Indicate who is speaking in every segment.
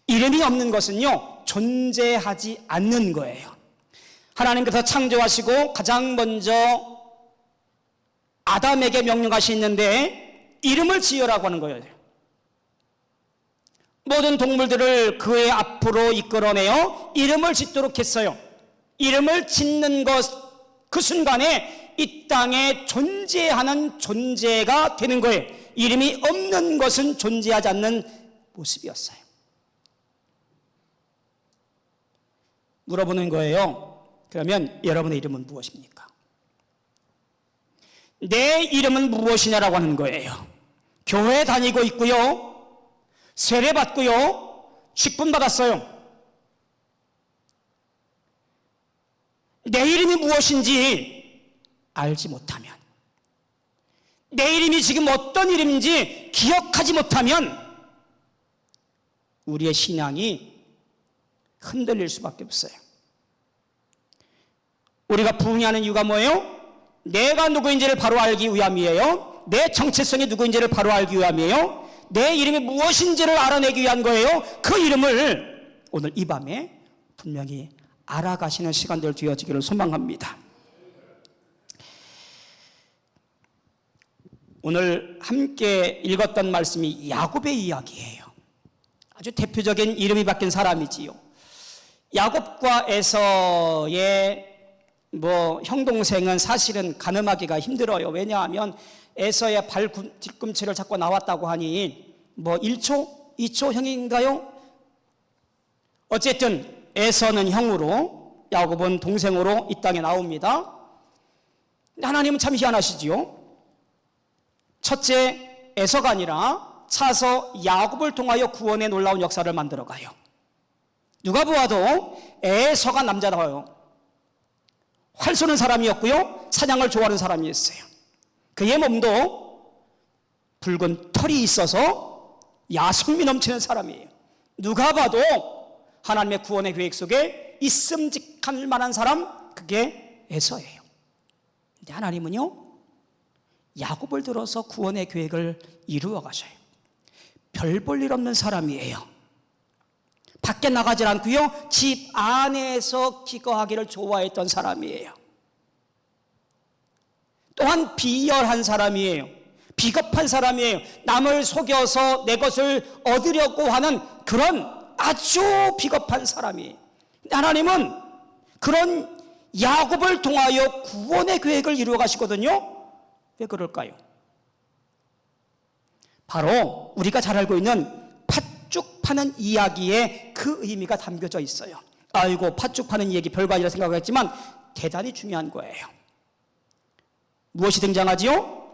Speaker 1: 이름이 없는 것은요, 존재하지 않는 거예요. 하나님께서 창조하시고 가장 먼저 아담에게 명령하시는데 이름을 지으라고 하는 거예요. 모든 동물들을 그의 앞으로 이끌어내어 이름을 짓도록 했어요. 이름을 짓는 것, 그 순간에 이 땅에 존재하는 존재가 되는 거예요. 이름이 없는 것은 존재하지 않는 모습이었어요. 물어보는 거예요. 그러면 여러분의 이름은 무엇입니까? 내 이름은 무엇이냐라고 하는 거예요. 교회 다니고 있고요, 세례 받고요, 직분 받았어요. 내 이름이 무엇인지 알지 못하면, 내 이름이 지금 어떤 이름인지 기억하지 못하면 우리의 신앙이 흔들릴 수밖에 없어요. 우리가 부흥하는 이유가 뭐예요? 내가 누구인지를 바로 알기 위함이에요. 내 정체성이 누구인지를 바로 알기 위함이에요. 내 이름이 무엇인지를 알아내기 위한 거예요. 그 이름을 오늘 이 밤에 분명히 알아가시는 시간들 되어지기를 소망합니다. 오늘 함께 읽었던 말씀이 야곱의 이야기예요. 아주 대표적인 이름이 바뀐 사람이지요. 야곱과 에서의 형동생은 사실은 가늠하기가 힘들어요. 왜냐하면 에서의 발 뒤꿈치를 잡고 나왔다고 하니 1초? 2초 형인가요? 어쨌든 에서는 형으로, 야곱은 동생으로 이 땅에 나옵니다. 하나님은 참 희한하시지요. 첫째 에서가 아니라 차서 야곱을 통하여 구원의 놀라운 역사를 만들어가요. 누가 보아도 에서가 남자다워요. 활 쏘는 사람이었고요, 사냥을 좋아하는 사람이었어요. 그의 몸도 붉은 털이 있어서 야성미 넘치는 사람이에요. 누가 봐도 하나님의 구원의 계획 속에 있음직할 만한 사람, 그게 에서예요. 근데 하나님은요, 야곱을 들어서 구원의 계획을 이루어 가셔요. 별 볼 일 없는 사람이에요. 밖에 나가질 않고요, 집 안에서 기거하기를 좋아했던 사람이에요. 또한 비열한 사람이에요. 비겁한 사람이에요. 남을 속여서 내 것을 얻으려고 하는 그런 아주 비겁한 사람이에요. 하나님은 그런 야곱을 통하여 구원의 계획을 이루어 가시거든요. 왜 그럴까요? 바로 우리가 잘 알고 있는 팥죽 파는 이야기에 그 의미가 담겨져 있어요. 아이고, 팥죽 파는 이야기 별거 아니라 생각했지만 대단히 중요한 거예요. 무엇이 등장하지요?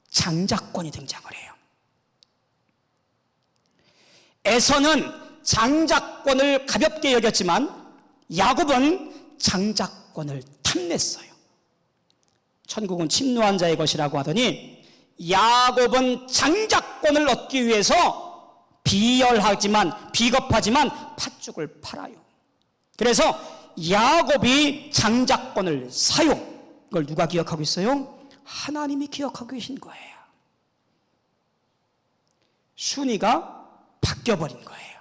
Speaker 1: 장자권이 등장을 해요. 에서는 장자권을 가볍게 여겼지만 야곱은 장자권을 탐냈어요. 천국은 침노한 자의 것이라고 하더니 야곱은 장자권을 얻기 위해서 비열하지만 비겁하지만 팥죽을 팔아요. 그래서 야곱이 장자권을 사요. 이걸 누가 기억하고 있어요? 하나님이 기억하고 계신 거예요. 순위가 바뀌어버린 거예요.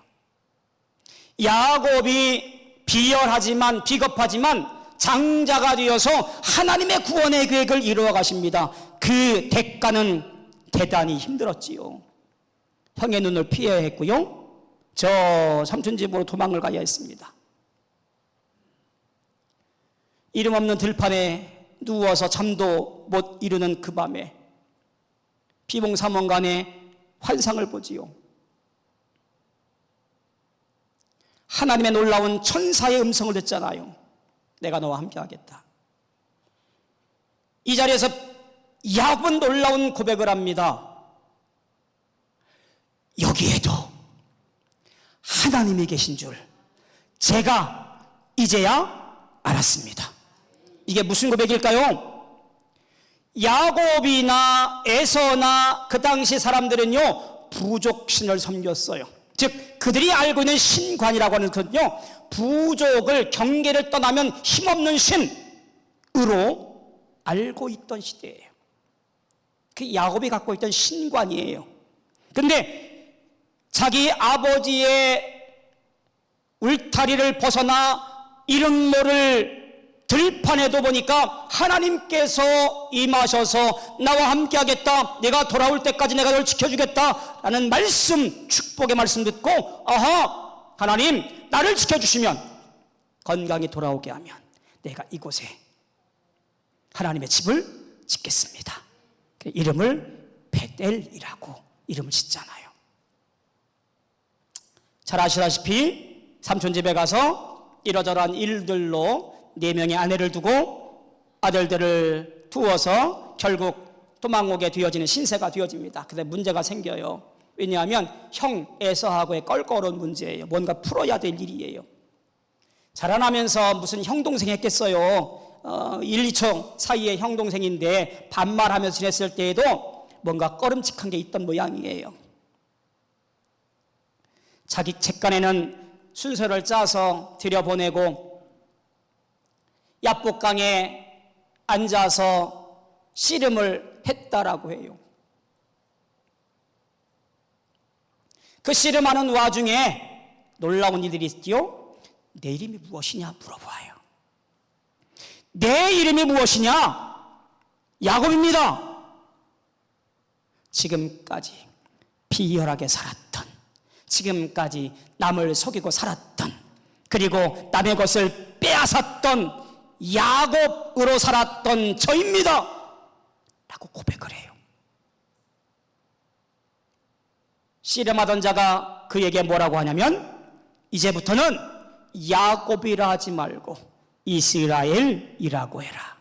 Speaker 1: 야곱이 비열하지만 비겁하지만 장자가 되어서 하나님의 구원의 계획을 이루어 가십니다. 그 대가는 대단히 힘들었지요. 형의 눈을 피해야 했고요, 저 삼촌 집으로 도망을 가야 했습니다. 이름 없는 들판에 누워서 잠도 못 이루는 그 밤에 비몽사몽간에 환상을 보지요. 하나님의 놀라운 천사의 음성을 듣잖아요. 내가 너와 함께 하겠다. 이 자리에서 야곱은 놀라운 고백을 합니다. 여기에도 하나님이 계신 줄 제가 이제야 알았습니다. 이게 무슨 고백일까요? 야곱이나 에서나 그 당시 사람들은요, 부족신을 섬겼어요. 즉 그들이 알고 있는 신관이라고 하는 것은요, 부족을, 경계를 떠나면 힘없는 신으로 알고 있던 시대예요. 그 야곱이 갖고 있던 신관이에요. 근데 자기 아버지의 울타리를 벗어나 이름 모를 들판에도 보니까 하나님께서 임하셔서 나와 함께 하겠다, 내가 돌아올 때까지 내가 널 지켜주겠다 라는 말씀, 축복의 말씀 듣고, 아하, 하나님 나를 지켜주시면, 건강히 돌아오게 하면 내가 이곳에 하나님의 집을 짓겠습니다. 그 이름을 베델이라고 이름을 짓잖아요. 잘 아시다시피 삼촌 집에 가서 이러저러한 일들로 4명의 아내를 두고 아들들을 두어서 결국 도망오게 되어지는 신세가 되어집니다. 근데 문제가 생겨요. 왜냐하면 형 에서하고의 껄끄러운 문제예요. 뭔가 풀어야 될 일이에요. 자라나면서 무슨 형동생 했겠어요. 1, 2초 사이의 형동생인데 반말하면서 지냈을 때에도 뭔가 꺼름칙한 게 있던 모양이에요. 자기 객간에는 순서를 짜서 들여보내고 야복강에 앉아서 씨름을 했다라고 해요. 그 씨름하는 와중에 놀라운 일들이 있지요. 내 이름이 무엇이냐 물어봐요. 내 이름이 무엇이냐? 야곱입니다. 지금까지 비열하게 살았던, 지금까지 남을 속이고 살았던, 그리고 남의 것을 빼앗았던 야곱으로 살았던 저입니다 라고 고백을 해요. 씨름하던 자가 그에게 뭐라고 하냐면, 이제부터는 야곱이라 하지 말고 이스라엘이라고 해라.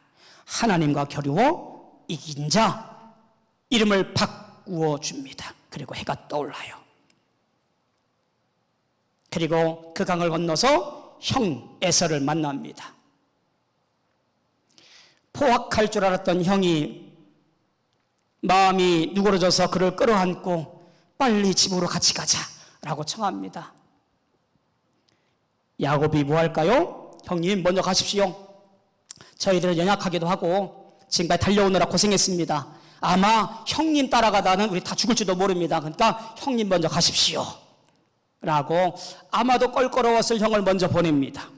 Speaker 1: 하나님과 겨루어 이긴 자, 이름을 바꾸어 줍니다. 그리고 해가 떠올라요. 그리고 그 강을 건너서 형 에서를 만납니다. 포악할 줄 알았던 형이 마음이 누그러져서 그를 끌어안고 빨리 집으로 같이 가자라고 청합니다. 야곱이 뭐 할까요? 형님 먼저 가십시오. 저희들은 연약하기도 하고 지금까지 달려오느라 고생했습니다. 아마 형님 따라가다는 우리 다 죽을지도 모릅니다. 그러니까 형님 먼저 가십시오 라고 아마도 껄끄러웠을 형을 먼저 보냅니다.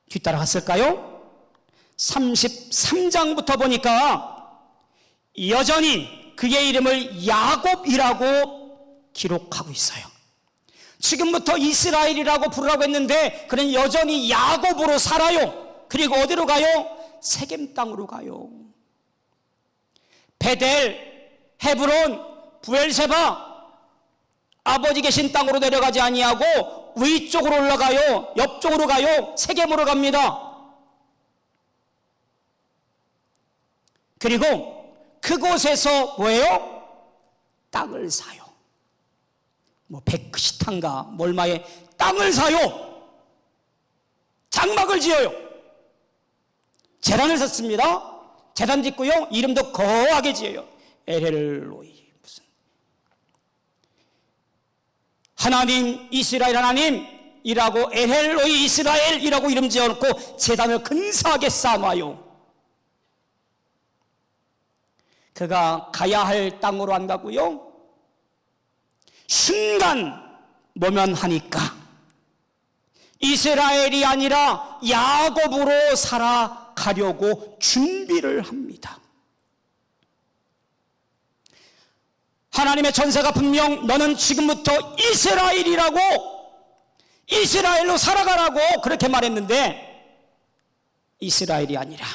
Speaker 1: 뒤따라갔을까요? 33장부터 보니까 여전히 그의 이름을 야곱이라고 기록하고 있어요. 지금부터 이스라엘이라고 부르라고 했는데 그는 여전히 야곱으로 살아요. 그리고 어디로 가요? 세겜 땅으로 가요. 베델, 헤브론, 부엘세바, 아버지 계신 땅으로 내려가지 아니하고 위쪽으로 올라가요. 옆쪽으로 가요. 세겜으로 갑니다. 그리고 그곳에서 뭐예요? 땅을 사요. 뭐 백시탄가 몰마에 땅을 사요. 장막을 지어요. 제단을 샀습니다. 제단 짓고요. 이름도 거하게 지어요. 엘헬로이. 하나님, 이스라엘 하나님이라고 엘헬로이 이스라엘이라고 이름 지어놓고 제단을 근사하게 쌓아놔요. 그가 가야 할 땅으로 안 가고요. 순간 모면하니까 이스라엘이 아니라 야곱으로 살아가려고 준비를 합니다. 하나님의 전세가 분명 너는 지금부터 이스라엘이라고, 이스라엘로 살아가라고 그렇게 말했는데 이스라엘이 아니라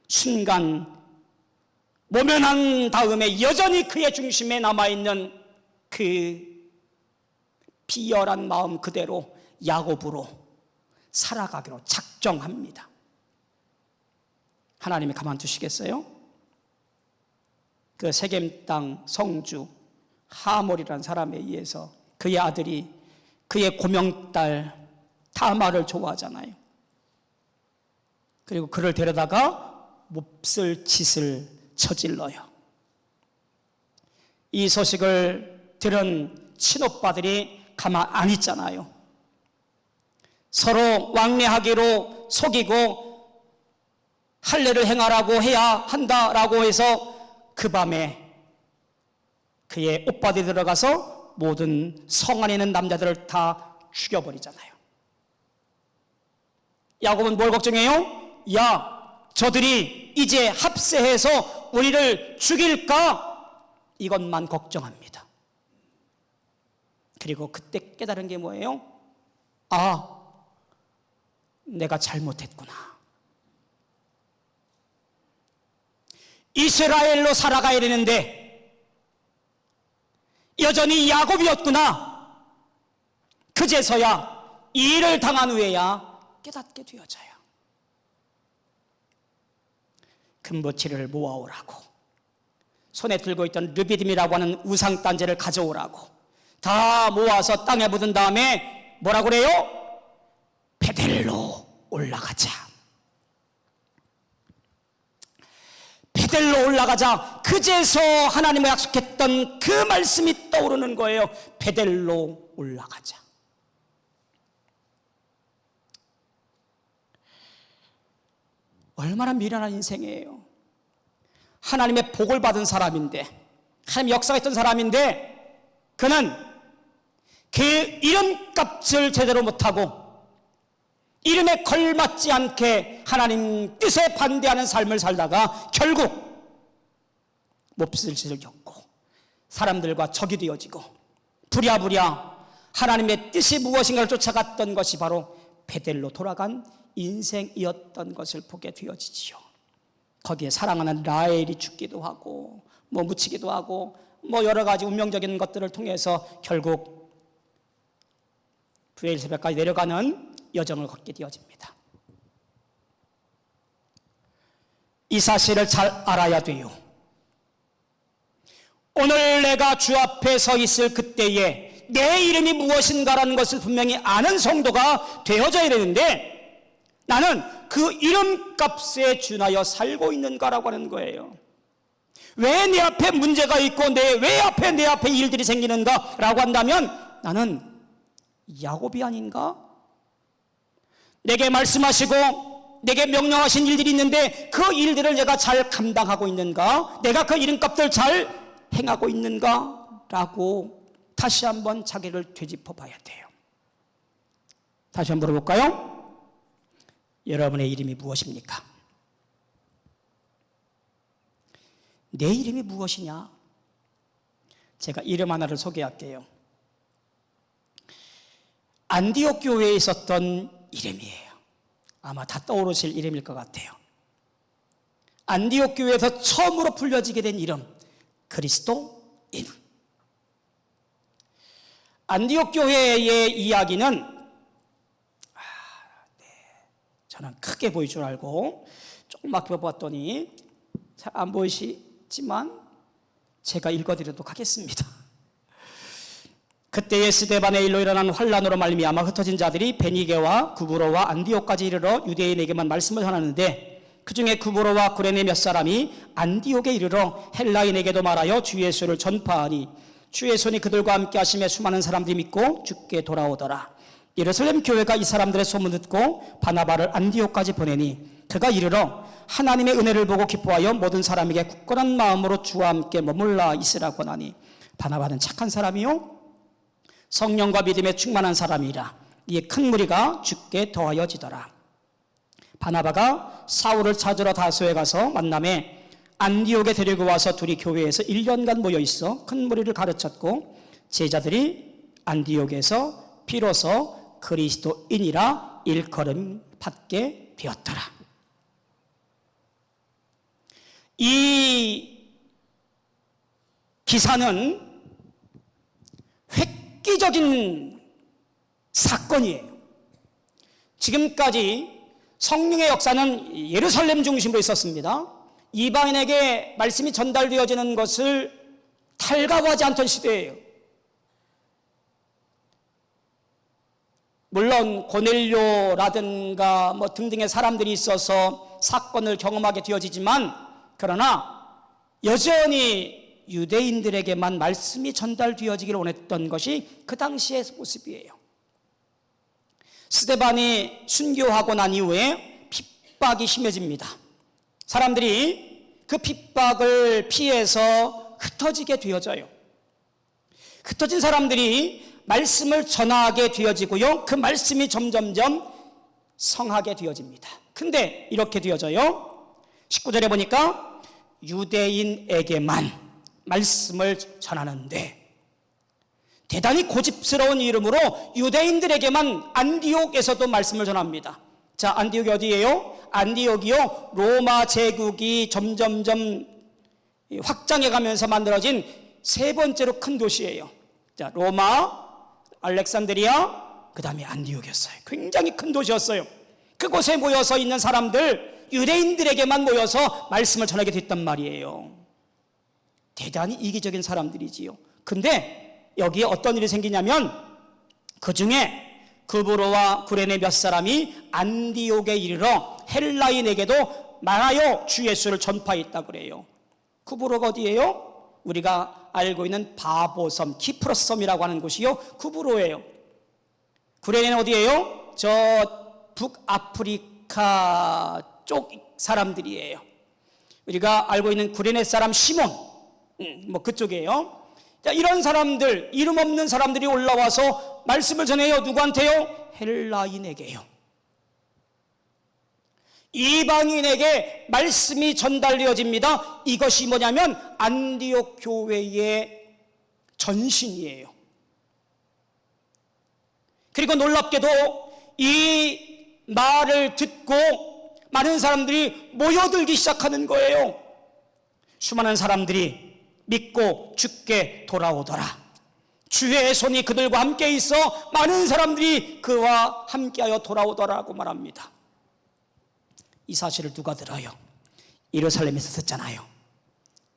Speaker 1: 순간 모면한 다음에 여전히 그의 중심에 남아있는 그 비열한 마음 그대로 야곱으로 살아가기로 작정합니다. 하나님이 가만두시겠어요? 그 세겜 땅 성주 하몰이라는 사람에 의해서 그의 아들이 그의 고명딸 타마를 좋아하잖아요. 그리고 그를 데려다가 몹쓸 짓을 저질러요. 이 소식을 들은 친오빠들이 가만 안 있잖아요. 서로 왕래하기로 속이고 할례를 행하라고 해야 한다라고 해서 그 밤에 그의 오빠들이 들어가서 모든 성 안에 있는 남자들을 다 죽여버리잖아요. 야곱은 뭘 걱정해요? 야, 저들이 이제 합세해서 우리를 죽일까? 이것만 걱정합니다. 그리고 그때 깨달은 게 뭐예요? 아, 내가 잘못했구나. 이스라엘로 살아가야 되는데 여전히 야곱이었구나. 그제서야 이 일을 당한 후에야 깨닫게 되어져요. 금보치를 모아오라고, 손에 들고 있던 르비딤이라고 하는 우상단지를 가져오라고 다 모아서 땅에 묻은 다음에 뭐라고 그래요? 베델로 올라가자. 베델로 올라가자. 그제서 하나님의 약속했던 그 말씀이 떠오르는 거예요. 베델로 올라가자. 얼마나 미련한 인생이에요. 하나님의 복을 받은 사람인데, 하나님 역사가 있던 사람인데, 그는 그 이름값을 제대로 못하고 이름에 걸맞지 않게 하나님 뜻에 반대하는 삶을 살다가 결국 몹쓸 짓을 겪고 사람들과 적이 되어지고 부랴부랴 하나님의 뜻이 무엇인가를 쫓아갔던 것이 바로 베델로 돌아간 인생이었던 것을 보게 되어지지요. 거기에 사랑하는 라헬이 죽기도 하고 묻히기도 하고 여러 가지 운명적인 것들을 통해서 결국 브엘세바까지 내려가는 여정을 걷게 되어집니다. 이 사실을 잘 알아야 돼요. 오늘 내가 주 앞에 서 있을 그때에 내 이름이 무엇인가라는 것을 분명히 아는 성도가 되어져야 되는데, 나는 그 이름값에 준하여 살고 있는가라고 하는 거예요. 왜 내 앞에 문제가 있고 왜 내 앞에 일들이 생기는가라고 한다면 나는 야곱이 아닌가? 내게 말씀하시고 내게 명령하신 일들이 있는데 그 일들을 내가 잘 감당하고 있는가? 내가 그 이름값들 잘 행하고 있는가? 라고 다시 한번 자기를 되짚어 봐야 돼요. 다시 한번 물어볼까요? 여러분의 이름이 무엇입니까? 내 이름이 무엇이냐? 제가 이름 하나를 소개할게요. 안디옥 교회에 있었던 이름이에요. 아마 다 떠오르실 이름일 것 같아요. 안디옥 교회에서 처음으로 불려지게 된 이름, 그리스도인. 안디옥 교회의 이야기는 저는 크게 보일 줄 알고 조금밖에 봤더니 잘 안 보이시지만 제가 읽어드리도록 하겠습니다. 그때의 스데반의 일로 일어난 환란으로 말미암아 흩어진 자들이 베니게와 구브로와 안디옥까지 이르러 유대인에게만 말씀을 전하는데, 그 중에 구브로와 구레네 몇 사람이 안디옥에 이르러 헬라인에게도 말하여 주 예수를 전파하니 주의 손이 그들과 함께 하심에 수많은 사람들이 믿고 주께 돌아오더라. 예루살렘 교회가 이 사람들의 소문을 듣고 바나바를 안디옥까지 보내니 그가 이르러 하나님의 은혜를 보고 기뻐하여 모든 사람에게 굳건한 마음으로 주와 함께 머물러 있으라고 하니, 바나바는 착한 사람이요 성령과 믿음에 충만한 사람이라. 이에 큰 무리가 주께 더하여지더라. 바나바가 사울을 찾으러 다소에 가서 만남에 안디옥에 데리고 와서 둘이 교회에서 1년간 모여 있어 큰 무리를 가르쳤고, 제자들이 안디옥에서 비로소 그리스도인이라 일컬음 받게 되었더라. 이 기사는 획기적인 사건이에요. 지금까지 성령의 역사는 예루살렘 중심으로 있었습니다. 이방인에게 말씀이 전달되어지는 것을 탈가하지 않던 시대예요. 물론 고넬료라든가 등등의 사람들이 있어서 사건을 경험하게 되어지지만, 그러나 여전히 유대인들에게만 말씀이 전달되어지기를 원했던 것이 그 당시의 모습이에요. 스데반이 순교하고 난 이후에 핍박이 심해집니다. 사람들이 그 핍박을 피해서 흩어지게 되어져요. 흩어진 사람들이 말씀을 전하게 되어지고요. 그 말씀이 점점점 성하게 되어집니다. 근데 이렇게 되어져요. 19절에 보니까 유대인에게만 말씀을 전하는데, 대단히 고집스러운 이름으로 유대인들에게만 안디옥에서도 말씀을 전합니다. 자, 안디옥이 어디예요? 안디옥이요, 로마 제국이 점점점 확장해 가면서 만들어진 세 번째로 큰 도시예요. 자, 로마, 알렉산드리아, 그 다음에 안디옥이었어요. 굉장히 큰 도시였어요. 그곳에 모여서 있는 사람들, 유대인들에게만 모여서 말씀을 전하게 됐단 말이에요. 대단히 이기적인 사람들이지요. 근데 여기에 어떤 일이 생기냐면, 그 중에 구브로와 구레네 몇 사람이 안디옥에 이르러 헬라인에게도 말하여 주 예수를 전파했다 그래요. 구브로가 어디예요? 우리가 알고 있는 바보섬, 키프로스 섬이라고 하는 곳이요, 구브로예요. 구레네는 어디예요? 저 북아프리카 쪽 사람들이에요. 우리가 알고 있는 구레네 사람 시몬, 그쪽이에요. 자, 이런 사람들, 이름 없는 사람들이 올라와서 말씀을 전해요. 누구한테요? 헬라인에게요. 이방인에게 말씀이 전달되어집니다. 이것이 뭐냐면 안디옥 교회의 전신이에요. 그리고 놀랍게도 이 말을 듣고 많은 사람들이 모여들기 시작하는 거예요. 수많은 사람들이 믿고 주께 돌아오더라. 주의 손이 그들과 함께 있어 많은 사람들이 그와 함께하여 돌아오더라고 말합니다. 이 사실을 누가 들어요? 예루살렘에서 듣잖아요.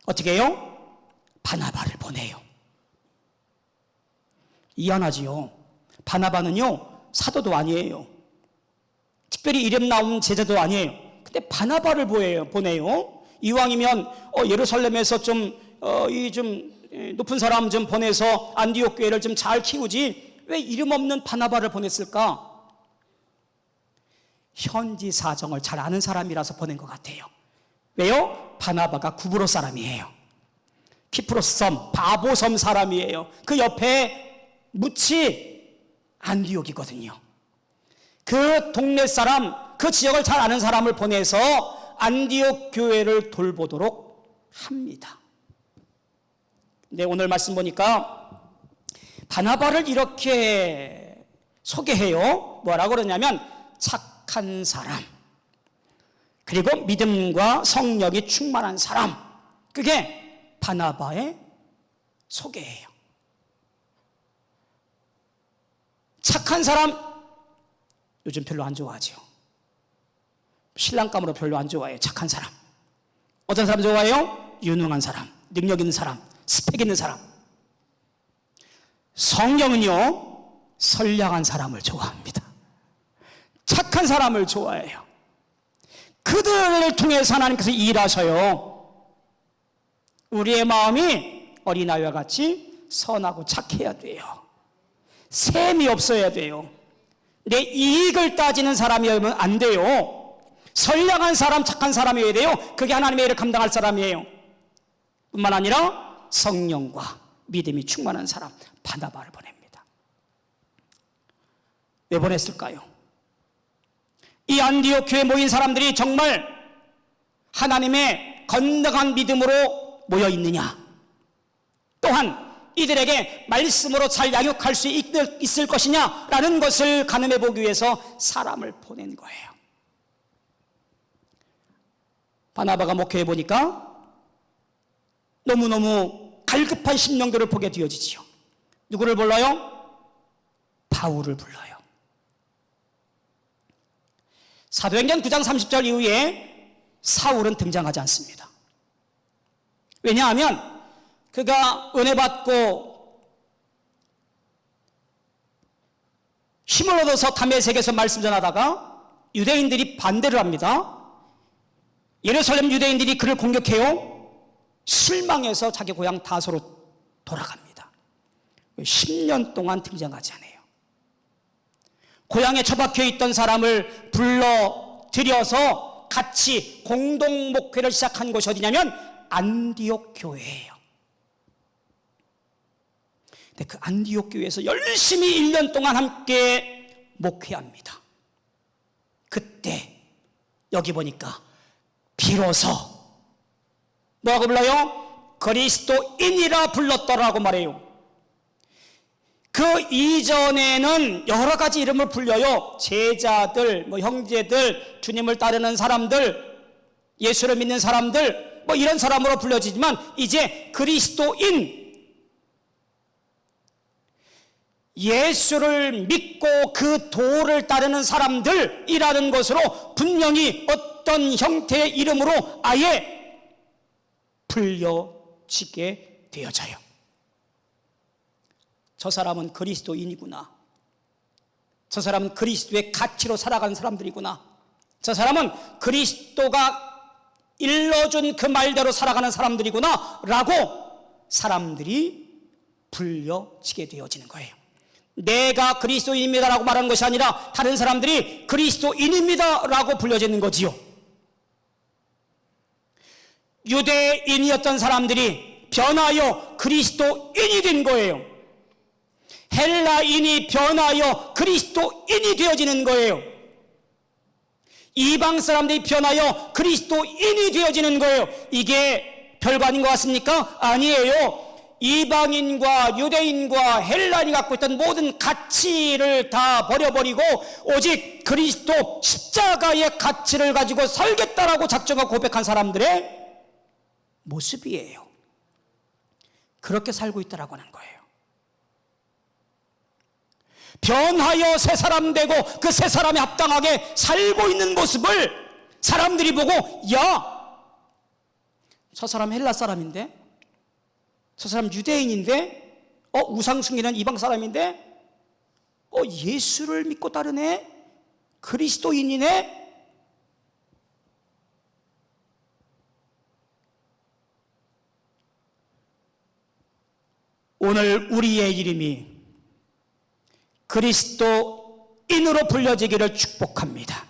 Speaker 1: 어떻게 해요? 바나바를 보내요. 이해하지요? 바나바는요, 사도도 아니에요. 특별히 이름 나온 제자도 아니에요. 근데 바나바를 보내요. 이왕이면 예루살렘에서 좀 높은 사람 좀 보내서 안디옥 교회를 좀 잘 키우지, 왜 이름 없는 바나바를 보냈을까? 현지 사정을 잘 아는 사람이라서 보낸 것 같아요. 왜요? 바나바가 구브로 사람이에요. 키프로스 섬, 바보섬 사람이에요. 그 옆에 묻이 안디옥이거든요. 그 동네 사람, 그 지역을 잘 아는 사람을 보내서 안디옥 교회를 돌보도록 합니다. 근데 오늘 말씀 보니까 바나바를 이렇게 소개해요. 뭐라고 그러냐면 착한 사람, 그리고 믿음과 성령이 충만한 사람, 그게 바나바의 소개예요. 착한 사람 요즘 별로 안 좋아하죠. 신랑감으로 별로 안 좋아해요. 착한 사람. 어떤 사람 좋아해요? 유능한 사람, 능력 있는 사람, 스펙 있는 사람. 성령은요, 선량한 사람을 좋아합니다. 착한 사람을 좋아해요. 그들을 통해서 하나님께서 일하셔요. 우리의 마음이 어린아이와 같이 선하고 착해야 돼요. 셈이 없어야 돼요. 내 이익을 따지는 사람이면 안 돼요. 선량한 사람, 착한 사람이어야 돼요. 그게 하나님의 일을 감당할 사람이에요. 뿐만 아니라 성령과 믿음이 충만한 사람, 바나바를 보냅니다. 왜 보냈을까요? 이 안디옥 교회에 모인 사람들이 정말 하나님의 건강한 믿음으로 모여 있느냐, 또한 이들에게 말씀으로 잘 양육할 수 있을 것이냐라는 것을 가늠해 보기 위해서 사람을 보낸 거예요. 바나바가 목회해 보니까 너무너무 갈급한 심령들을 보게 되어지지요. 누구를 불러요? 바울을 불러요. 사도행전 9장 30절 이후에 사울은 등장하지 않습니다. 왜냐하면 그가 은혜 받고 힘을 얻어서 다메섹에서 말씀 전하다가 유대인들이 반대를 합니다. 예루살렘 유대인들이 그를 공격해요. 실망해서 자기 고향 다소로 돌아갑니다. 10년 동안 등장하지 않아요. 고향에 처박혀 있던 사람을 불러들여서 같이 공동 목회를 시작한 곳이 어디냐면 안디옥 교회예요. 근데 그 안디옥 교회에서 열심히 1년 동안 함께 목회합니다. 그때 여기 보니까 비로소 뭐라고 불러요? 그리스도인이라 불렀더라고 말해요. 그 이전에는 여러 가지 이름을 불려요. 제자들, 형제들, 주님을 따르는 사람들, 예수를 믿는 사람들, 이런 사람으로 불려지지만 이제 그리스도인, 예수를 믿고 그 도를 따르는 사람들이라는 것으로 분명히 어떤 형태의 이름으로 아예 불려지게 되어져요. 저 사람은 그리스도인이구나. 저 사람은 그리스도의 가치로 살아가는 사람들이구나. 저 사람은 그리스도가 일러준 그 말대로 살아가는 사람들이구나 라고 사람들이 불려지게 되어지는 거예요. 내가 그리스도인입니다 라고 말하는 것이 아니라 다른 사람들이 그리스도인입니다 라고 불려지는 거지요. 유대인이었던 사람들이 변하여 그리스도인이 된 거예요. 헬라인이 변하여 그리스도인이 되어지는 거예요. 이방 사람들이 변하여 그리스도인이 되어지는 거예요. 이게 별거 아닌 것 같습니까? 아니에요. 이방인과 유대인과 헬라인이 갖고 있던 모든 가치를 다 버려버리고 오직 그리스도 십자가의 가치를 가지고 살겠다라고 작정하고 고백한 사람들의 모습이에요. 그렇게 살고 있다라고 하는 거예요. 변하여 새 사람 되고 그 새 사람에 합당하게 살고 있는 모습을 사람들이 보고, 야, 저 사람 헬라 사람인데, 저 사람 유대인인데, 우상 숭배는 이방 사람인데, 예수를 믿고 따르네, 그리스도인이네. 오늘 우리의 이름이 그리스도인으로 불려지기를 축복합니다.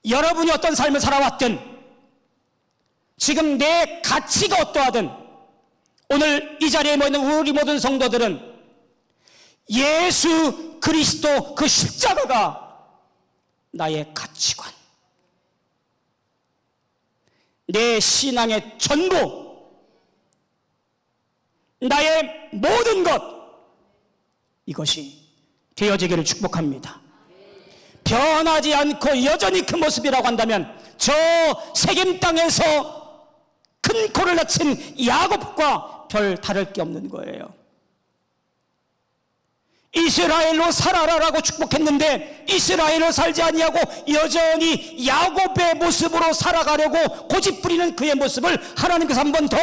Speaker 1: 여러분이 어떤 삶을 살아왔든, 지금 내 가치가 어떠하든, 오늘 이 자리에 모이는 우리 모든 성도들은 예수 그리스도 그 십자가가 나의 가치관, 내 신앙의 전부, 나의 모든 것, 이것이 되어지기를 축복합니다. 변하지 않고 여전히 그 모습이라고 한다면 저 세겜 땅에서 큰 코를 다친 야곱과 별 다를 게 없는 거예요. 이스라엘로 살아라라고 축복했는데 이스라엘로 살지 아니하고 여전히 야곱의 모습으로 살아가려고 고집부리는 그의 모습을 하나님께서 한 번 더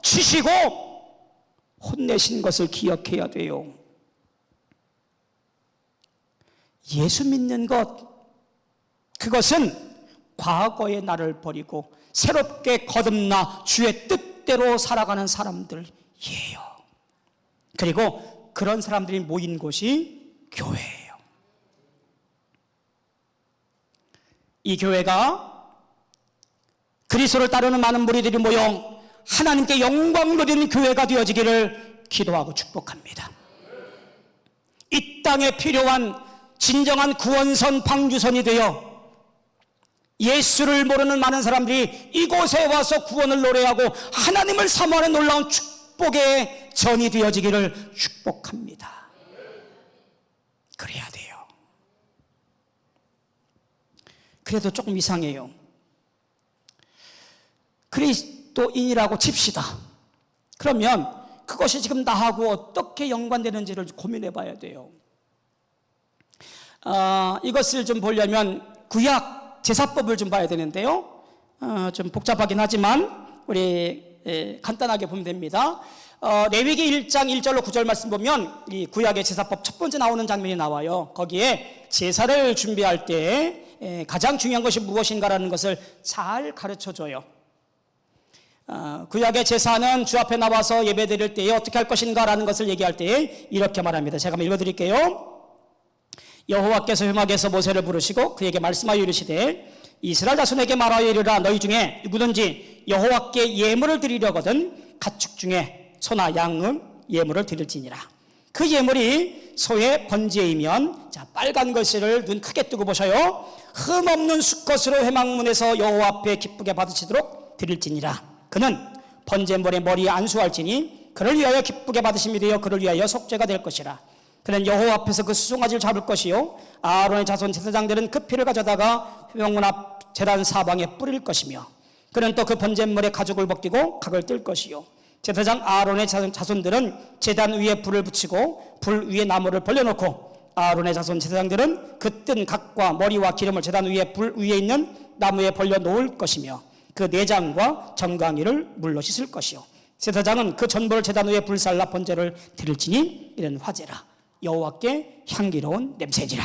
Speaker 1: 치시고 혼내신 것을 기억해야 돼요. 예수 믿는 것, 그것은 과거의 나를 버리고 새롭게 거듭나 주의 뜻대로 살아가는 사람들이에요. 그리고 그런 사람들이 모인 곳이 교회예요. 이 교회가 그리스도를 따르는 많은 무리들이 모여 하나님께 영광 누리는 교회가 되어지기를 기도하고 축복합니다. 이 땅에 필요한 진정한 구원선, 방주선이 되어 예수를 모르는 많은 사람들이 이곳에 와서 구원을 노래하고 하나님을 사모하는 놀라운 축복의 전이 되어지기를 축복합니다. 그래야 돼요. 그래도 조금 이상해요. 그리스도인이라고 칩시다. 그러면 그것이 지금 나하고 어떻게 연관되는지를 고민해 봐야 돼요. 이것을 좀 보려면 구약 제사법을 좀 봐야 되는데요. 좀 복잡하긴 하지만 우리 간단하게 보면 됩니다. 레위기 1장 1절로 9절 말씀 보면 이 구약의 제사법 첫 번째 나오는 장면이 나와요. 거기에 제사를 준비할 때 가장 중요한 것이 무엇인가라는 것을 잘 가르쳐줘요. 구약의 제사는 주 앞에 나와서 예배 드릴 때에 어떻게 할 것인가라는 것을 얘기할 때에 이렇게 말합니다. 제가 한번 읽어드릴게요. 여호와께서 휘막에서 모세를 부르시고 그에게 말씀하여 이르시되 이스라엘 자손에게 말하여 이르라. 너희 중에 누구든지 여호와께 예물을 드리려거든 가축 중에 소나 양은 예물을 드릴지니라. 그 예물이 소의 번제이면, 자, 빨간 글씨를 눈 크게 뜨고 보셔요. 흠없는 수컷으로 회막문에서 여호와 앞에 기쁘게 받으시도록 드릴지니라. 그는 번제물의 머리에 안수할지니 그를 위하여 기쁘게 받으심이 되어 그를 위하여 속죄가 될 것이라. 그는 여호와 앞에서 그 수송아지를 잡을 것이요 아론의 자손 제사장들은 그 피를 가져다가 회막문 앞 제단 사방에 뿌릴 것이며, 그는 또 그 번제물의 가죽을 벗기고 각을 뜰 것이요 제사장 아론의 자손들은 제단 위에 불을 붙이고 불 위에 나무를 벌려놓고 아론의 자손 제사장들은 그 뜬 각과 머리와 기름을 제단 위에 불 위에 있는 나무에 벌려놓을 것이며 그 내장과 정강이를 물로 씻을 것이요 제사장은 그 전보를 제단 위에 불살라 번제를 드릴지니 이는 화제라. 여호와께 향기로운 냄새지라.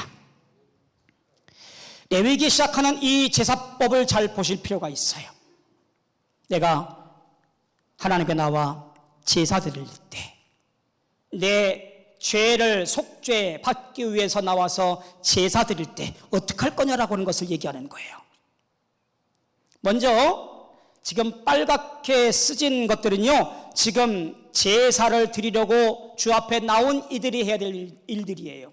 Speaker 1: 레위기 시작하는 이 제사법을 잘 보실 필요가 있어요. 내가 하나님께 나와 제사 드릴 때, 내 죄를 속죄 받기 위해서 나와서 제사 드릴 때 어떻게 할 거냐라고 하는 것을 얘기하는 거예요. 먼저 지금 빨갛게 쓰진 것들은요, 지금 제사를 드리려고 주 앞에 나온 이들이 해야 될 일들이에요.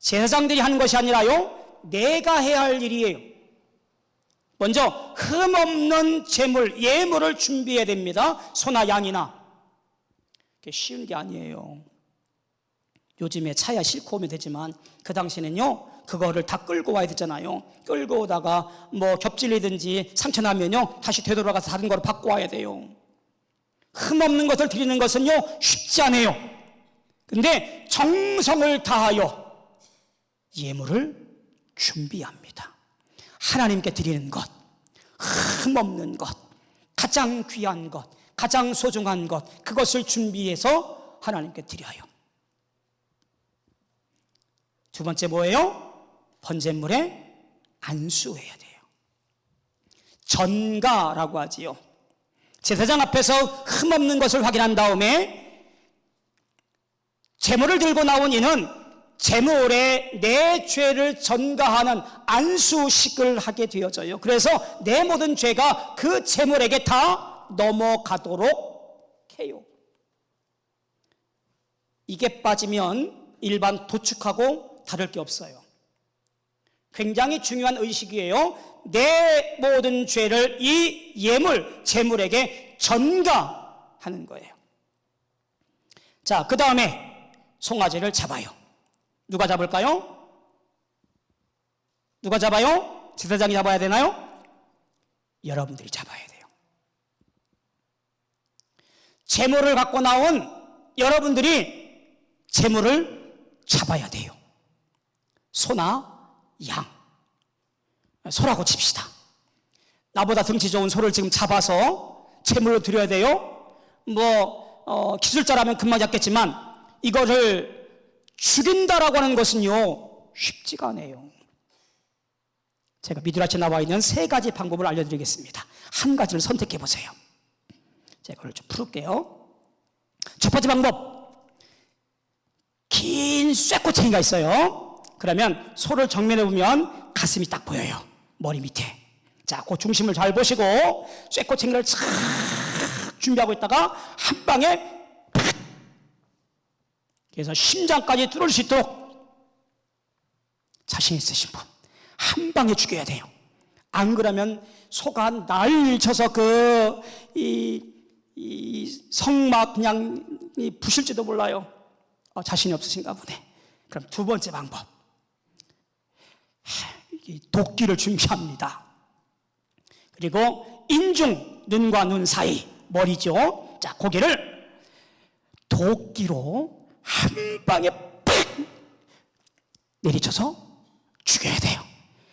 Speaker 1: 제사장들이 하는 것이 아니라요, 내가 해야 할 일이에요. 먼저 흠없는 제물, 예물을 준비해야 됩니다. 소나 양이나. 그게 쉬운 게 아니에요. 요즘에 차야 싣고 오면 되지만 그 당시에는요, 그거를 다 끌고 와야 되잖아요. 끌고 오다가 뭐 겹질리든지 상처나면요, 다시 되돌아가서 다른 거로 바꿔 와야 돼요. 흠없는 것을 드리는 것은요, 쉽지 않아요. 근데 정성을 다하여 예물을 준비합니다. 하나님께 드리는 것, 흠없는 것, 가장 귀한 것, 가장 소중한 것, 그것을 준비해서 하나님께 드려요. 두 번째 뭐예요? 번제물에 안수해야 돼요. 전가라고 하지요. 제사장 앞에서 흠없는 것을 확인한 다음에 제물을 들고 나온 이는 제물에 내 죄를 전가하는 안수식을 하게 되어져요. 그래서 내 모든 죄가 그 제물에게 다 넘어가도록 해요. 이게 빠지면 일반 도축하고 다를 게 없어요. 굉장히 중요한 의식이에요. 내 모든 죄를 이 예물, 제물에게 전가하는 거예요. 자, 그 다음에 송아지를 잡아요. 누가 잡을까요? 누가 잡아요? 제사장이 잡아야 되나요? 여러분들이 잡아야 돼요. 제물을 갖고 나온 여러분들이 제물을 잡아야 돼요. 소나 양. 소라고 칩시다. 나보다 덩치 좋은 소를 지금 잡아서 제물로 드려야 돼요. 기술자라면 금방 잡겠지만 이거를 죽인다라고 하는 것은요, 쉽지가 않아요. 제가 미드라시에 나와 있는 세 가지 방법을 알려드리겠습니다. 한 가지를 선택해 보세요. 제가 이걸 좀 풀을게요. 첫 번째 방법, 긴 쇠꼬챙이가 있어요. 그러면 소를 정면에 보면 가슴이 딱 보여요. 머리 밑에. 자, 그 중심을 잘 보시고 쇠꼬챙이를 쫙 준비하고 있다가 한 방에 팍! 그래서 심장까지 뚫을 수 있도록 자신 있으신 분 한 방에 죽여야 돼요. 안 그러면 소가 난리를 쳐서 성막 그냥 부실지도 몰라요. 자신이 없으신가 보네. 그럼 두 번째 방법, 도끼를 준비합니다. 그리고 인중, 눈과 눈 사이, 머리죠. 자, 고개를 도끼로 한 방에 팍 내리쳐서 죽여야 돼요.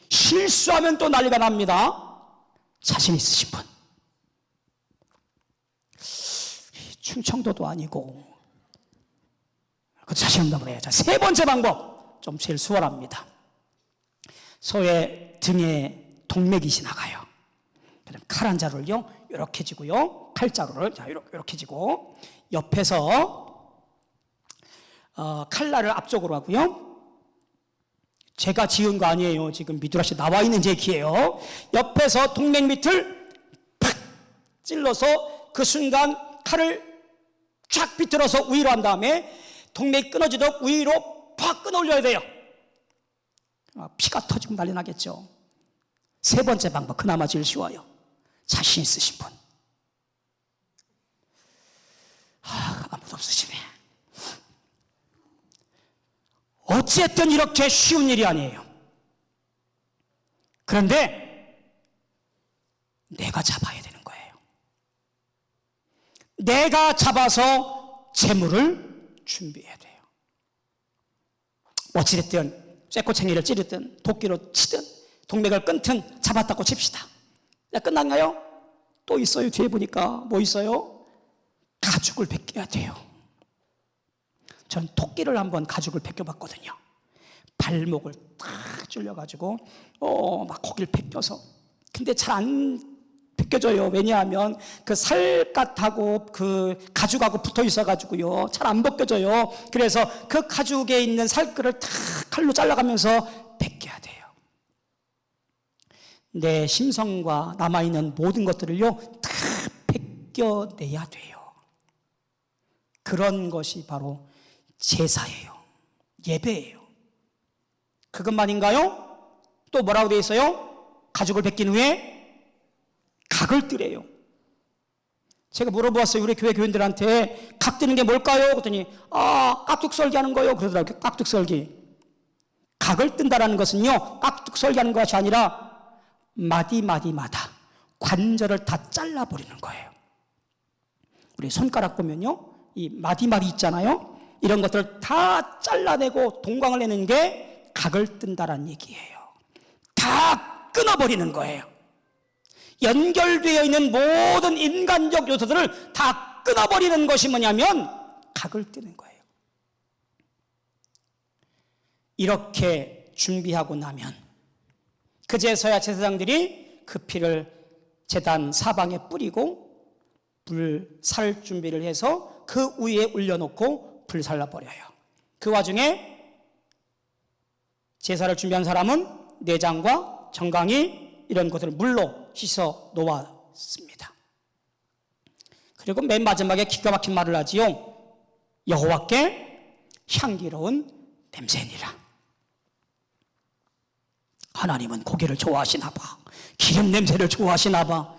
Speaker 1: 실수하면 또 난리가 납니다. 자신 있으신 분. 충청도도 아니고 자신 없다고 해요. 자, 세 번째 방법, 좀 제일 수월합니다. 소의 등에 동맥이 지나가요. 그럼 칼 한 자루를요, 이렇게 지고요, 칼자루를 자 이렇게 지고 옆에서 칼날을 앞쪽으로 하고요. 제가 지은 거 아니에요. 지금 미드라시에 나와 있는 얘기예요. 옆에서 동맥 밑을 팍 찔러서 그 순간 칼을 쫙 비틀어서 위로 한 다음에 동맥이 끊어지도록 위로 팍 끊어 올려야 돼요. 피가 터지고 난리 나겠죠. 세 번째 방법, 그나마 제일 쉬워요. 자신 있으신 분. 아무도 없으시네. 어쨌든 이렇게 쉬운 일이 아니에요. 그런데 내가 잡아야 되는 거예요. 내가 잡아서 재물을 준비해야 돼요. 어찌됐든 쇠꼬챙이를 찌르든 도끼로 치든 동맥을 끊든 잡았다고 칩시다. 끝났나요? 또 있어요. 뒤에 보니까 뭐 있어요? 가죽을 벗겨야 돼요. 전 토끼를 한번 가죽을 벗겨봤거든요. 발목을 탁 줄여가지고 막 거기를 벗겨서, 근데 잘 안 벗겨져요. 왜냐하면 그 살갗하고 그 가죽하고 붙어 있어가지고요, 잘 안 벗겨져요. 그래서 그 가죽에 있는 살끌을 탁 칼로 잘라가면서 벗겨야 돼요. 내 심성과 남아있는 모든 것들을요 다 벗겨내야 돼요. 그런 것이 바로 제사예요. 예배예요. 그것만인가요? 또 뭐라고 되어 있어요? 가죽을 벗긴 후에 각을 뜨래요. 제가 물어보았어요. 우리 교회 교인들한테 각 뜨는 게 뭘까요? 그랬더니 깍둑썰기 하는 거요 그러더라고요. 깍둑썰기. 각을 뜬다라는 것은요 깍둑썰기 하는 것이 아니라 마디마디마다 관절을 다 잘라버리는 거예요. 우리 손가락 보면요 이 마디마디 있잖아요. 이런 것들을 다 잘라내고 동광을 내는 게 각을 뜬다라는 얘기예요. 다 끊어버리는 거예요. 연결되어 있는 모든 인간적 요소들을 다 끊어버리는 것이 뭐냐면 각을 뜨는 거예요. 이렇게 준비하고 나면 그제서야 제사장들이 그 피를 제단 사방에 뿌리고 불살 준비를 해서 그 위에 올려놓고 불살라 버려요. 그 와중에 제사를 준비한 사람은 내장과 정강이 이런 것들을 물로 씻어 놓았습니다. 그리고 맨 마지막에 기가 막힌 말을 하지요. 여호와께 향기로운 냄새니라. 하나님은 고기를 좋아하시나 봐. 기름 냄새를 좋아하시나 봐.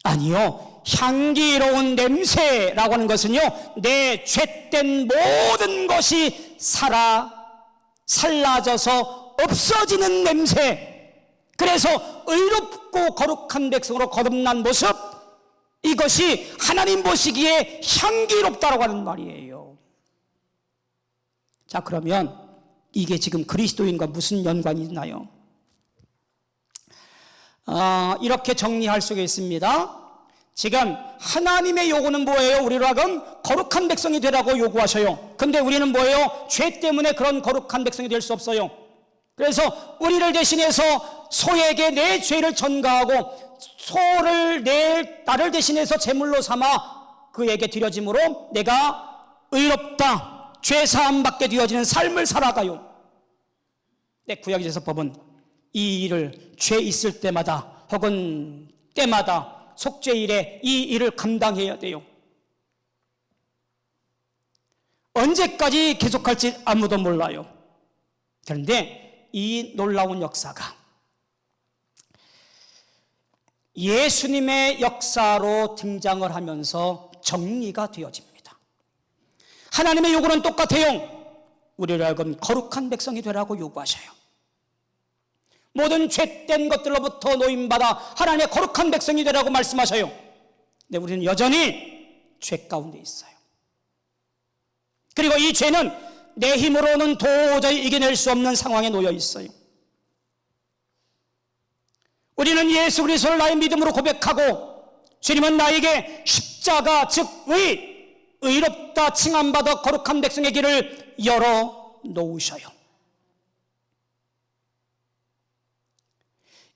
Speaker 1: 아니요. 향기로운 냄새라고 하는 것은요 내 죄된 모든 것이 살라져서 없어지는 냄새. 그래서 의롭고 거룩한 백성으로 거듭난 모습, 이것이 하나님 보시기에 향기롭다라고 하는 말이에요. 자, 그러면 이게 지금 그리스도인과 무슨 연관이 있나요? 이렇게 정리할 수가 있습니다. 지금 하나님의 요구는 뭐예요? 우리로 하여금 거룩한 백성이 되라고 요구하셔요. 근데 우리는 뭐예요? 죄 때문에 그런 거룩한 백성이 될 수 없어요. 그래서 우리를 대신해서 소에게 내 죄를 전가하고 소를 나를 대신해서 제물로 삼아 그에게 드려짐으로 내가 의롭다, 죄 사함 받게 되어지는 삶을 살아가요. 내 구약제사법은 이 일을 죄 있을 때마다 혹은 때마다 속죄일에 이 일을 감당해야 돼요. 언제까지 계속할지 아무도 몰라요. 그런데 이 놀라운 역사가 예수님의 역사로 등장을 하면서 정리가 되어집니다. 하나님의 요구는 똑같아요. 우리를 하여금 거룩한 백성이 되라고 요구하셔요. 모든 죄된 것들로부터 노임받아 하나님의 거룩한 백성이 되라고 말씀하셔요. 근데 우리는 여전히 죄 가운데 있어요. 그리고 이 죄는 내 힘으로는 도저히 이겨낼 수 없는 상황에 놓여 있어요. 우리는 예수 그리스도를 나의 믿음으로 고백하고 주님은 나에게 십자가 즉 의롭다 칭함받아 거룩한 백성의 길을 열어놓으셔요.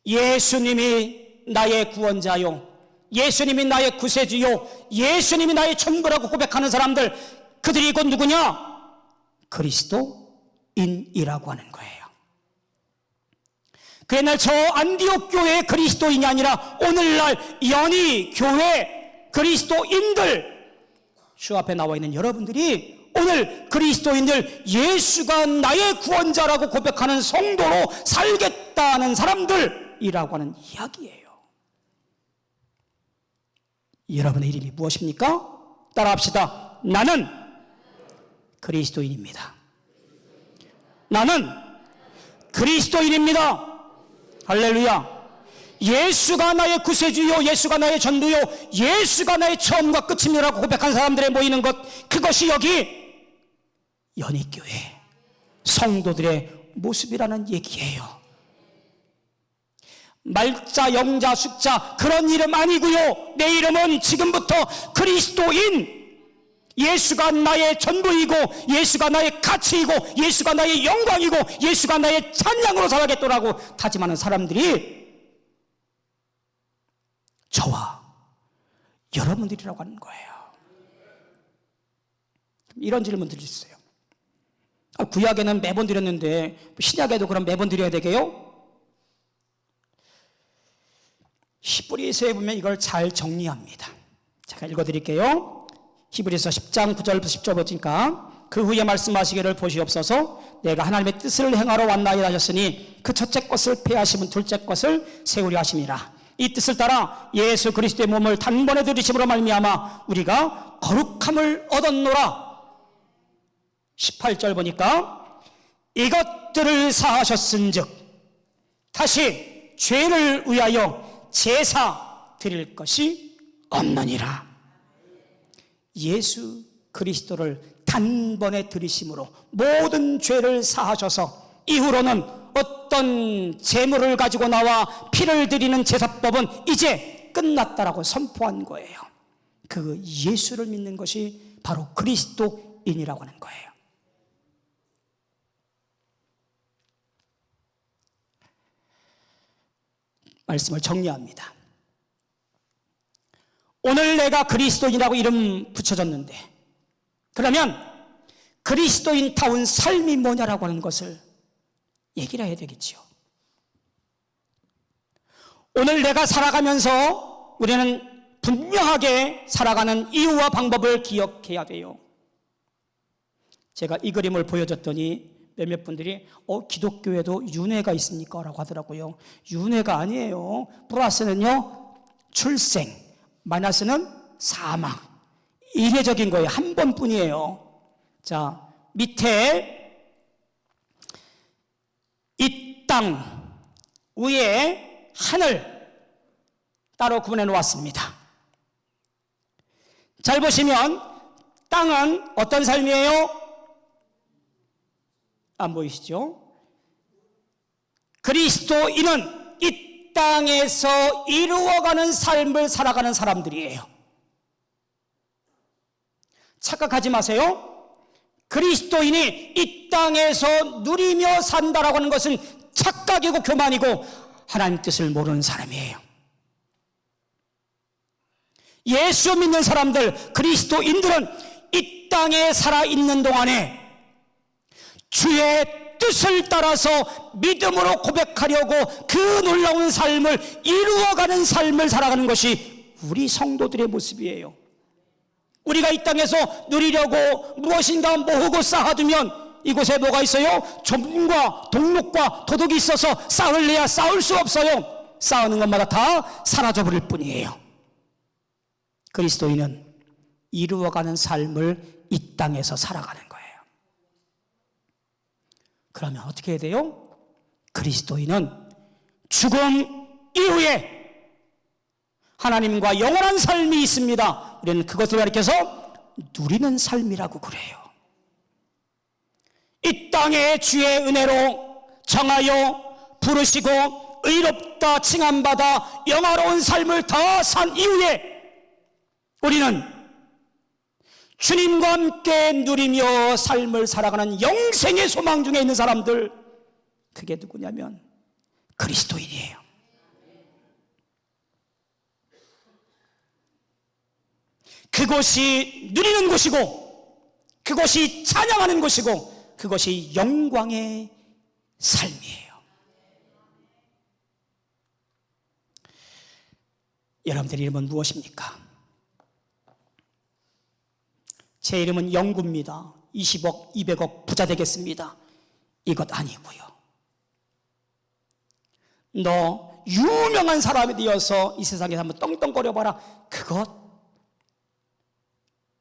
Speaker 1: 예수님이 나의 구원자요, 예수님이 나의 구세주요, 예수님이 나의 전부라고 고백하는 사람들, 그들이 곧 누구냐? 그리스도인이라고 하는 거예요. 그날 저 안디옥 교회의 그리스도인이 아니라 오늘날 연희 교회 그리스도인들, 주 앞에 나와 있는 여러분들이 오늘 그리스도인들, 예수가 나의 구원자라고 고백하는 성도로 살겠다는 사람들이라고 하는 이야기예요. 여러분의 이름이 무엇입니까? 따라합시다. 나는 그리스도인입니다. 나는 그리스도인입니다. 할렐루야. 예수가 나의 구세주요, 예수가 나의 전부요, 예수가 나의 처음과 끝입니다라고 고백한 사람들의 모이는 것, 그것이 여기 연희교회 성도들의 모습이라는 얘기예요. 말자, 영자, 숙자 그런 이름 아니고요. 내 이름은 지금부터 그리스도인, 예수가 나의 전부이고 예수가 나의 가치이고 예수가 나의 영광이고 예수가 나의 찬양으로 살아가겠더라고 다짐하는 사람들이 저와 여러분들이라고 하는 거예요. 이런 질문 드릴 수 있어요. 구약에는 매번 드렸는데 신약에도 그럼 매번 드려야 되게요? 히브리서에 보면 이걸 잘 정리합니다. 제가 읽어드릴게요. 히브리서 10장 9절부터 10절 보니까 그 후에 말씀하시기를 보시옵소서 내가 하나님의 뜻을 행하러 왔나이다 하셨으니 그 첫째 것을 폐하시면 둘째 것을 세우려 하심이라. 이 뜻을 따라 예수 그리스도의 몸을 단번에 들이심으로 말미암아 우리가 거룩함을 얻었노라. 18절 보니까 이것들을 사하셨은즉 다시 죄를 위하여 제사 드릴 것이 없느니라. 예수 그리스도를 단번에 들이심으로 모든 죄를 사하셔서 이후로는 어떤 제물을 가지고 나와 피를 드리는 제사법은 이제 끝났다라고 선포한 거예요. 그 예수를 믿는 것이 바로 그리스도인이라고 하는 거예요. 말씀을 정리합니다. 오늘 내가 그리스도인이라고 이름 붙여졌는데 그러면 그리스도인다운 삶이 뭐냐라고 하는 것을 얘기를 해야 되겠지요. 오늘 내가 살아가면서 우리는 분명하게 살아가는 이유와 방법을 기억해야 돼요. 제가 이 그림을 보여줬더니 몇몇 분들이 기독교에도 윤회가 있습니까? 라고 하더라고요. 윤회가 아니에요. 플러스는요 출생, 마이너스는 사망. 이례적인 거예요. 한 번뿐이에요. 자, 밑에 이 땅 위에 하늘 따로 구분해 놓았습니다. 잘 보시면 땅은 어떤 삶이에요? 안 보이시죠? 그리스도인은 이 땅에서 이루어가는 삶을 살아가는 사람들이에요. 착각하지 마세요. 그리스도인이 이 땅에서 누리며 산다라고 하는 것은 착각이고 교만이고 하나님 뜻을 모르는 사람이에요. 예수 믿는 사람들, 그리스도인들은 이 땅에 살아있는 동안에 주의 뜻을 따라서 믿음으로 고백하려고 그 놀라운 삶을 이루어가는 삶을 살아가는 것이 우리 성도들의 모습이에요. 우리가 이 땅에서 누리려고 무엇인가 모으고 쌓아두면 이곳에 뭐가 있어요? 점과 동록과 도둑이 있어서 쌓을래야 쌓을 수 없어요. 쌓는 것마다 다 사라져버릴 뿐이에요. 그리스도인은 이루어가는 삶을 이 땅에서 살아가는 거예요. 그러면 어떻게 해야 돼요? 그리스도인은 죽음 이후에 하나님과 영원한 삶이 있습니다. 우리는 그것을 가리켜서 누리는 삶이라고 그래요. 이 땅에 주의 은혜로 정하여 부르시고 의롭다 칭함받아 영화로운 삶을 다 산 이후에 우리는 주님과 함께 누리며 삶을 살아가는 영생의 소망 중에 있는 사람들, 그게 누구냐면 그리스도인이에요. 그것이 누리는 곳이고 그것이 찬양하는 곳이고 그것이 영광의 삶이에요. 여러분들의 이름은 무엇입니까? 제 이름은 영구입니다. 20억, 200억 부자 되겠습니다. 이것 아니고요. 너 유명한 사람이 되어서 이 세상에서 한번 떵떵거려봐라. 그것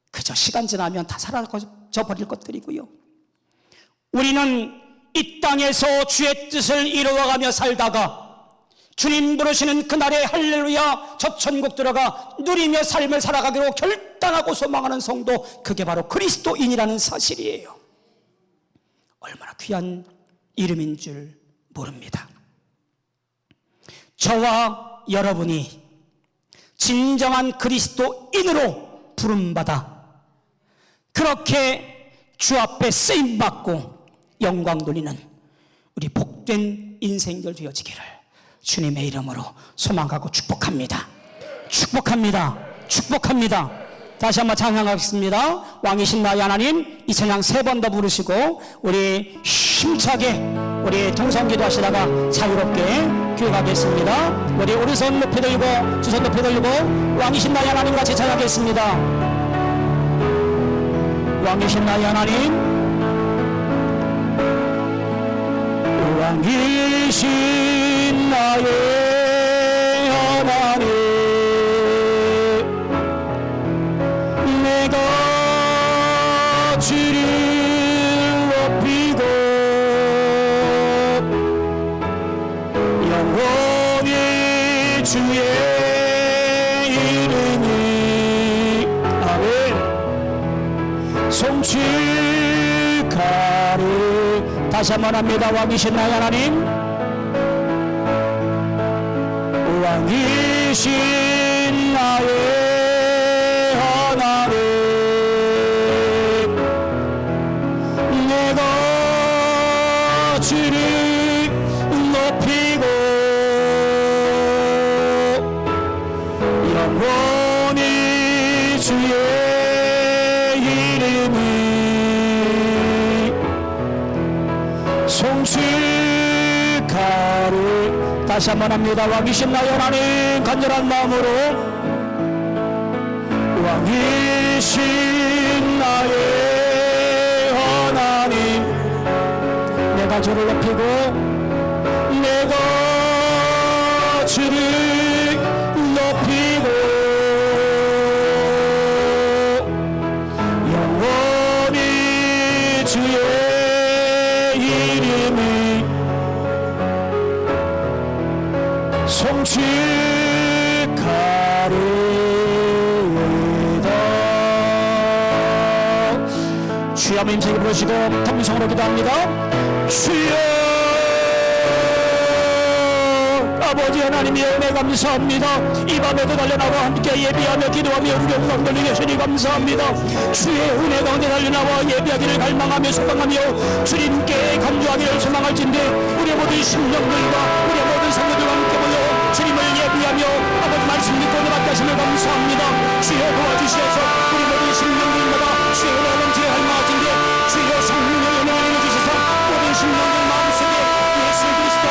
Speaker 1: 그저 시간 지나면 다 사라져 버릴 것들이고요. 우리는 이 땅에서 주의 뜻을 이루어가며 살다가 주님 부르시는 그날의 할렐루야 저 천국 들어가 누리며 삶을 살아가기로 결단하고 소망하는 성도, 그게 바로 그리스도인이라는 사실이에요. 얼마나 귀한 이름인 줄 모릅니다. 저와 여러분이 진정한 그리스도인으로 부름받아 그렇게 주 앞에 쓰임받고 영광 돌리는 우리 복된 인생들 되어지기를 주님의 이름으로 소망하고 축복합니다. 축복합니다. 축복합니다. 다시 한번 찬양하겠습니다. 왕이신 나의 하나님, 이 찬양 3번 더 부르시고 우리 힘차게 우리 통성기도 하시다가 자유롭게 기억하겠습니다. 우리 오른손 높이 들고 주손 높이 들고 왕이신 나의 하나님 같이 찬양하겠습니다. 왕이신 나의 하나님, 왕이신 나의 하나님, 내가 주를 높이고 영원히 주의 이름이 아멘 송축하리. 다시 한번 합니다. 왕이신 나의 하나님, 왕이신 나의 하나님, 내가 주를 높이고 영원히 주의 이름이 송축하리. 다시 한번 합니다. 왕이신 나의 하나님, 간절한 마음으로 왕이신 나의 하나님, 내가 주를 높이고 내가 주를 높이고 영원히 주의 이름이 송축하리이다. 주여 한번 힘차게 부르시고 통성으로 기도합니다. 주여 아버지 하나님의 은혜 감사합니다. 이 밤에도 달려나와 함께 예비하며 기도하며 영광 돌리게 하시니 감사합니다. 주의 은혜 가운데 달려나와 예비하기를 갈망하며 소망하며 주님께 간구하기를 소망할진대 우리 모든 심령들과 우리 모든 성도들과 함께 모여 주님을 예비하며 아버지 말씀 믿고 받게 하시며 감사합니다. 주여 도와주시어서 우리 모든 심령들마다 주의 은혜 넘치게 갈망하진대 주여 성령의 은혜를 내려주셔서 모든 심령들 마음속에 예수 그리스도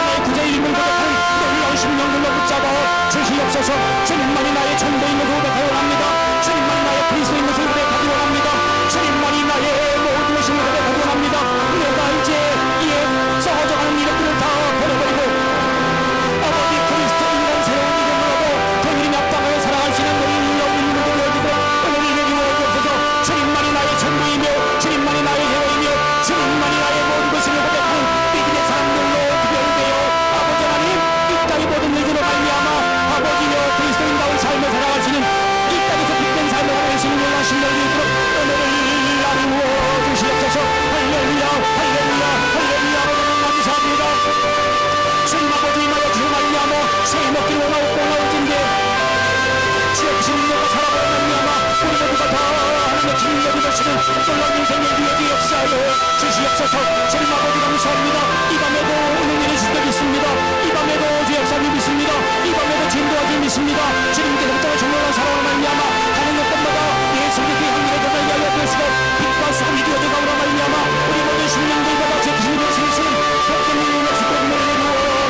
Speaker 1: 나의 구제 이름을 고백하는 놀라운 심령들로 붙잡아 주시옵소서. 주님만이 나의 전도인 것을 고백하기 원합니다. 주님만이 나의 그리스도인 것을 고백하기 원합니다. 주님만이 나의 모든 것을 고백하기 원합니다. 내가 이제 이에 썩어져가는 이름들을 다 버려버리고 아버지 그리스도인이라는 새로운 이름으로도 더일이 합당하여 살아갈 수 있는 놀라운 이름을 올려주고 오늘 이름이 주옵소서. 주님만이 나의 전도이며 주님만이 나의 해로이며 주님만이 나의 모든 것을 고백하는 믿음의 사람들로 아버지 하나님, 이 땅의 모든 일들로 말미암아 아버지여 그리스도인다운 삶을 살아갈 수 있는 이 땅에서 빛된 삶을 살아갈 수 있는 영광 신령이 있도록 오늘을 나누어 주시옵소서. 할렐루야 할렐루야 할렐루야. 감사합니다. 주님 아버지 임하여 주님 말미암아 새해 먹기를 원하옵고 원하옵진대 주의 크신 능력과 사랑으로 말미암아 우리 모두가 다 하나님의 주님의 믿으시는 놀라운 인생의 위에 역사하여 주시옵소서. 주님 아버지 감사합니다. 이 밤에도 은혜를 주시고 있습니다. 이 밤에도 주 역사를 믿습니다. 이 밤에도 진도하기 믿습니다. 주님께서 정말 정말한 사랑을 말미암아 하는 것마다 예수님의 그 향기를 더하게 하여 주시고 빛과 소금이 되어져 가오라 말미암아 우리 모든 심령들과 제 주님의 생수는 복된 능력을 주고 은혜를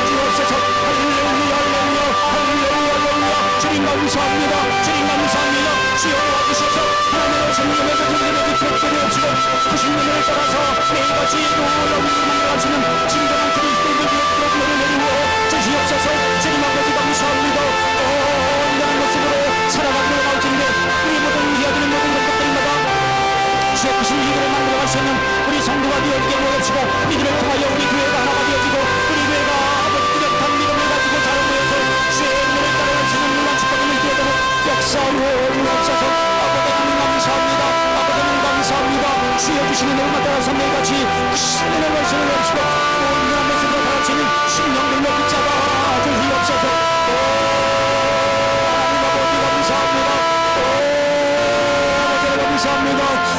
Speaker 1: 주옵소서. 할렐루야 할렐루야 할렐루야 할렐루야. 주님 감사합니다. 주님 감사합니다. 주여
Speaker 2: 감사합니다.